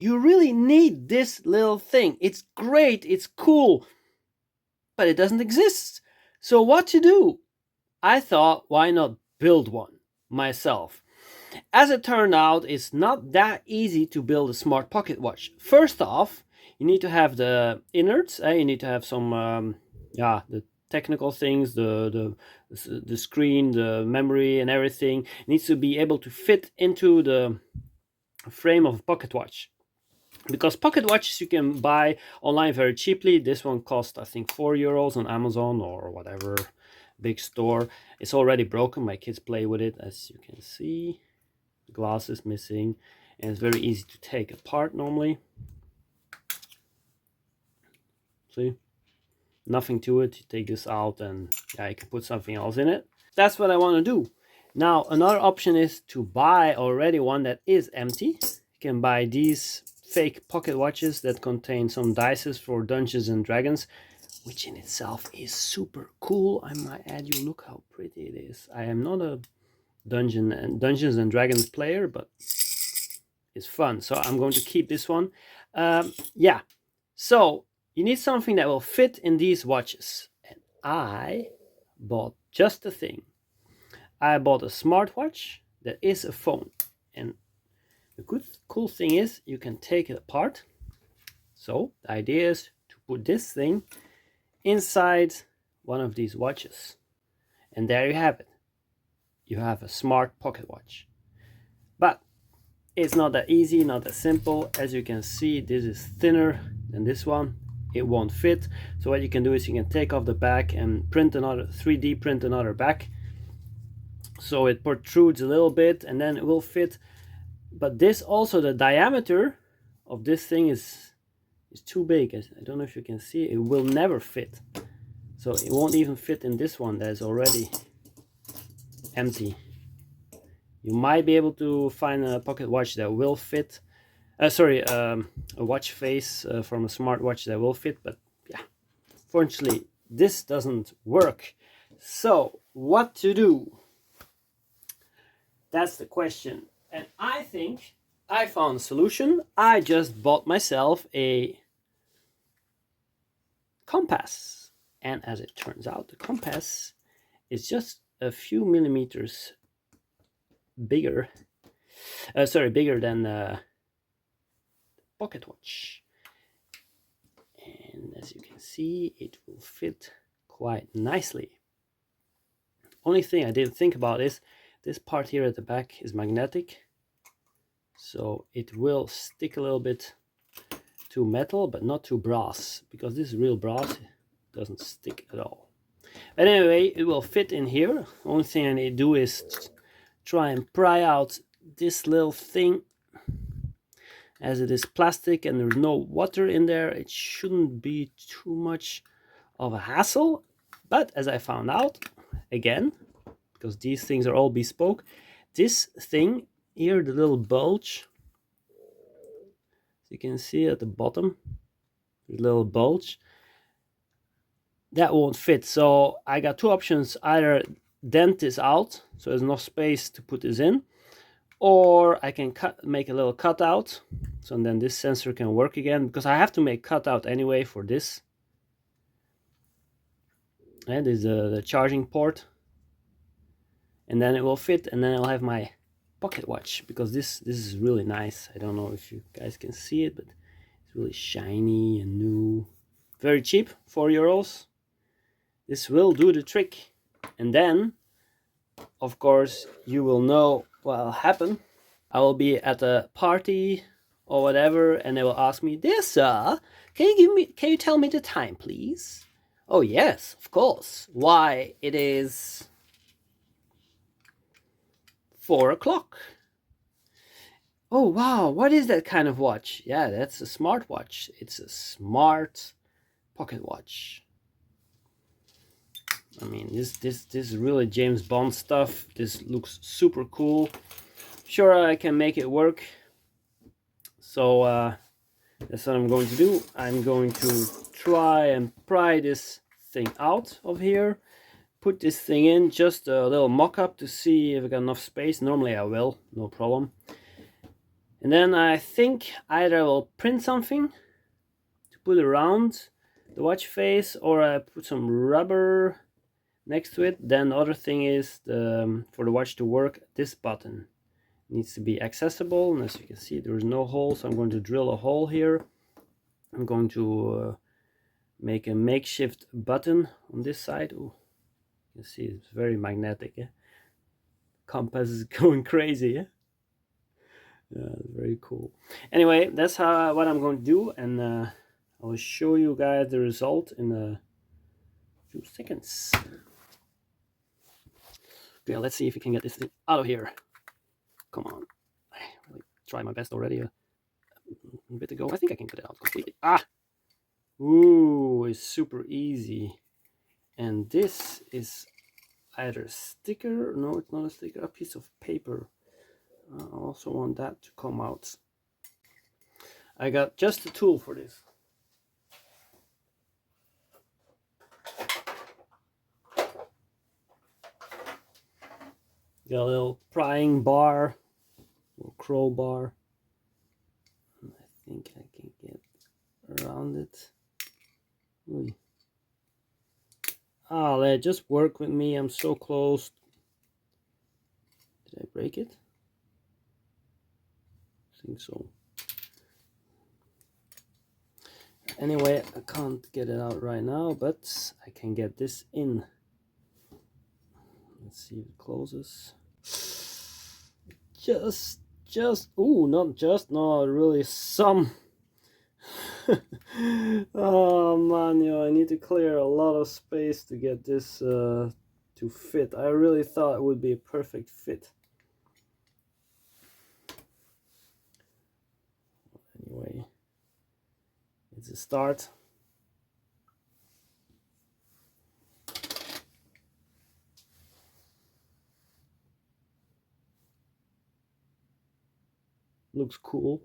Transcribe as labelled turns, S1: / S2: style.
S1: You really need this little thing. It's great, it's cool, but it doesn't exist. So what to do? I thought, why not build one myself? As it turned out, it's not that easy to build a smart pocket watch. First off, you need to have the innards. You need to have some, the technical things, the screen, the memory, and everything. It needs to be able to fit into the frame of a pocket watch. Because pocket watches you can buy online very cheaply. This one cost, I think, €4 on Amazon or whatever big store. It's already broken. My kids play with it, as you can see. The glass is missing, and it's very easy to take apart normally. See, nothing to it. You take this out and you can put something else in it. That's what I want to do. Now another option is to buy already one that is empty. You can buy these fake pocket watches that contain some dices for Dungeons and Dragons, which in itself is super cool. I might add you. Look how pretty it is. I am not a Dungeons and Dragons player, but it's fun, so I'm going to keep this one. So you need something that will fit in these watches, and I bought just the thing. I bought a smartwatch that is a phone, and the cool thing is you can take it apart. So the idea is to put this thing inside one of these watches, and there you have it. You have a smart pocket watch. But it's not that easy, not that simple. As you can see, this is thinner than this one. It won't fit. So what you can do is you can take off the back and print another 3D print another back, so it protrudes a little bit, and then it will fit. But this also, the diameter of this thing is too big. I don't know if you can see it. It will never fit. So it won't even fit in this one that is already empty. You might be able to find a pocket watch that will fit. A watch face from a smartwatch that will fit, but yeah, fortunately this doesn't work. So what to do? That's the question. And I think I found a solution. I just bought myself a compass. And as it turns out, the compass is just a few millimeters bigger. Bigger than the pocket watch. And as you can see, it will fit quite nicely. Only thing I didn't think about is this part here at the back is magnetic, so it will stick a little bit to metal, but not to brass, because this is real brass. It doesn't stick at all. But anyway, it will fit in here. Only thing I need to do is try and pry out this little thing. As it is plastic and there's no water in there, it shouldn't be too much of a hassle. But as I found out, again, because these things are all bespoke, this thing here, the little bulge, you can see at the bottom, the little bulge, that won't fit. So I got two options: either dent this out so there's no space to put this in, or I can make a little cutout, so then this sensor can work again, because I have to make cutout anyway for this. And this is the charging port, and then it will fit, and then I'll have my pocket watch, because this is really nice. I don't know if you guys can see it, but it's really shiny and new. Very cheap, €4. This will do the trick. And then, of course, you will know what will happen. I will be at a party or whatever, and they will ask me, "Dear sir, can you tell me the time, please?" Oh yes, of course. Why, it is 4 o'clock. Oh wow, what is that kind of watch? Yeah, that's a smartwatch. It's a smart pocket watch. I mean, this is really James Bond stuff. This looks super cool. Sure, I can make it work. So that's what I'm going to do. I'm going to try and pry this thing out of here, put this thing in, just a little mock-up to see if I got enough space. Normally I will, no problem. And then I think either I will print something to put around the watch face, or I put some rubber next to it. Then the other thing is for the watch to work, this button needs to be accessible, and as you can see there is no hole, so I'm going to drill a hole here. I'm going to make a makeshift button on this side. Ooh, you can see it's very magnetic. Yeah? Compass is going crazy. Yeah? Yeah, very cool. Anyway, that's what I'm going to do, and I will show you guys the result in a few seconds. Okay, let's see if we can get this thing out of here. Come on. I really tried my best already a bit ago. I think I can get it out completely. Ah! Ooh, it's super easy. And this is either a sticker. No, it's not a sticker. A piece of paper. I also want that to come out. I got just the tool for this. Got a little prying bar, little crowbar. I think I can get around it. Ooh. Ah, let it just work with me. I'm so close. Did I break it? I think so. Anyway, I can't get it out right now, but I can get this in. Let's see if it closes. Ooh, not just, no, really some. Oh man, I need to clear a lot of space to get this to fit. I really thought it would be a perfect fit. Anyway, it's a start. Looks cool.